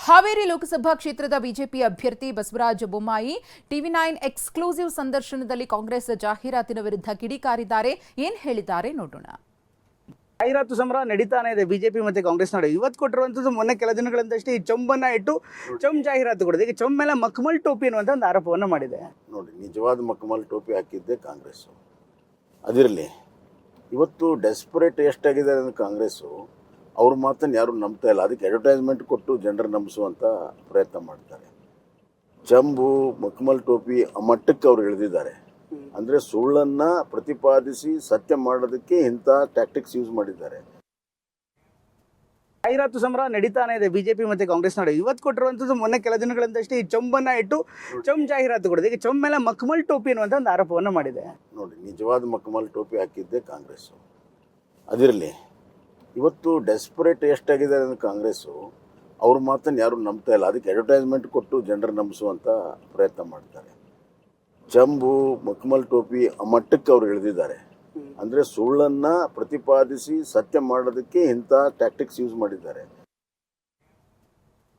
ಹಾವೇರಿ ಲೋಕಸಭಾ ಕ್ಷೇತ್ರದ ಬಿಜೆಪಿ ಅಭ್ಯರ್ಥಿ ಬಸವರಾಜ ಬೊಮ್ಮಾಯಿ ಟಿವಿ9 ಎಕ್ಸ್ಕ್ಲೂಸಿವ್ ಸಂದರ್ಶನದಲ್ಲಿ ಕಾಂಗ್ರೆಸ್ ಜಾಹೀರಾತಿನ ವಿರುದ್ಧ ಕಿಡಿಕಾರಿದ್ದಾರೆ. ಏನ್ ಹೇಳಿದ್ದಾರೆ ನೋಡೋಣ. ಜಾಹೀರಾತು ಸಂಗ್ರಹ ನಡೀತಾನೆ ಇದೆ ಬಿಜೆಪಿ ಮತ್ತೆ ಕಾಂಗ್ರೆಸ್ ನಡುವೆ. ಇವತ್ತು ಕೊಟ್ಟಿರುವಂತದ್ದು ಮೊನ್ನೆ ಕೆಲ ದಿನಗಳಿಂದಷ್ಟೇ ಈ ಚೊಂಬನ್ನ ಇಟ್ಟು ಜಾಹೀರಾತು ಕೊಡಿದೆ. ಈಗ ಚೊಂಬ ಮೇಲೆ ಮಕ್ಮಲ್ ಟೋಪಿ ಅನ್ನುವಂಥ ಒಂದು ಆರೋಪವನ್ನು ಮಾಡಿದೆ. ನೋಡಿ, ನಿಜವಾದ ಮಕ್ಮಲ್ ಟೋಪಿ ಹಾಕಿದ್ದೆ ಕಾಂಗ್ರೆಸ್ಸು. ಅದಿರಲಿ, ಇವತ್ತು ಡೆಸ್ಪರೇಟ್ ಎಷ್ಟಾಗಿದೆ ಅಂದರೆ ಕಾಂಗ್ರೆಸ್ಸು ಅವ್ರ ಮಾತನ್ನು ಯಾರು ನಂಬ್ತಾ ಇಲ್ಲ. ಅದಕ್ಕೆ ಅಡ್ವರ್ಟೈಸ್ಮೆಂಟ್ ಕೊಟ್ಟು ಜನರು ನಂಬಿಸುವಂಥ ಪ್ರಯತ್ನ ಮಾಡ್ತಾರೆ. ಚಂಬು ಮಕ್ಮಲ್ ಟೋಪಿ ಆ ಮಟ್ಟಕ್ಕೆ ಅವ್ರು ಇಳಿದಿದ್ದಾರೆ. ಅಂದರೆ ಸುಳ್ಳನ್ನು ಪ್ರತಿಪಾದಿಸಿ ಸತ್ಯ ಮಾಡೋದಕ್ಕೆ ಇಂಥ ಟ್ಯಾಕ್ಟಿಕ್ಸ್ ಯೂಸ್ ಮಾಡಿದ್ದಾರೆ. ಜಾಹೀರಾತು ಸಂಗ್ರಹ ನಡೀತಾನೆ ಇದೆ ಬಿಜೆಪಿ ಮತ್ತೆ ಕಾಂಗ್ರೆಸ್ ನಡುವೆ. ಇವತ್ತು ಕೊಟ್ಟಿರುವಂತದ್ದು ಮೊನ್ನೆ ಕೆಲ ದಿನಗಳಿಂದಷ್ಟೇ ಈ ಚೊಂಬನ್ನ ಇಟ್ಟು ಜಾಹೀರಾತು ಕೊಡಿದೆ. ಈಗ ಚೊಂಬ ಮೇಲೆ ಮಕ್ಮಲ್ ಟೋಪಿ ಅನ್ನುವಂಥ ಒಂದು ಆರೋಪವನ್ನು ಮಾಡಿದೆ. ನೋಡಿ, ನಿಜವಾದ ಮಕ್ಮಲ್ ಟೋಪಿ ಹಾಕಿದ್ದೆ ಕಾಂಗ್ರೆಸ್ಸು. ಅದಿರಲಿ, ಇವತ್ತು ಡೆಸ್ಪರೇಟ್ ಎಷ್ಟಾಗಿದೆ ಅಂದರೆ ಕಾಂಗ್ರೆಸ್ಸು ಅವ್ರ ಮಾತನ್ನು ಯಾರು ನಂಬ್ತಾ ಇಲ್ಲ. ಅದಕ್ಕೆ ಅಡ್ವರ್ಟೈಸ್ಮೆಂಟ್ ಕೊಟ್ಟು ಜನರು ನಂಬಿಸುವಂಥ ಪ್ರಯತ್ನ ಮಾಡ್ತಾರೆ. ಚಂಬು ಮಕ್ಮಲ್ ಟೋಪಿ ಆ ಮಟ್ಟಕ್ಕೆ ಅವ್ರು ಇಳಿದಿದ್ದಾರೆ. ಅಂದರೆ ಸುಳ್ಳನ್ನು ಪ್ರತಿಪಾದಿಸಿ ಸತ್ಯ ಮಾಡೋದಕ್ಕೆ ಇಂಥ ಟ್ಯಾಕ್ಟಿಕ್ಸ್ ಯೂಸ್ ಮಾಡಿದ್ದಾರೆ.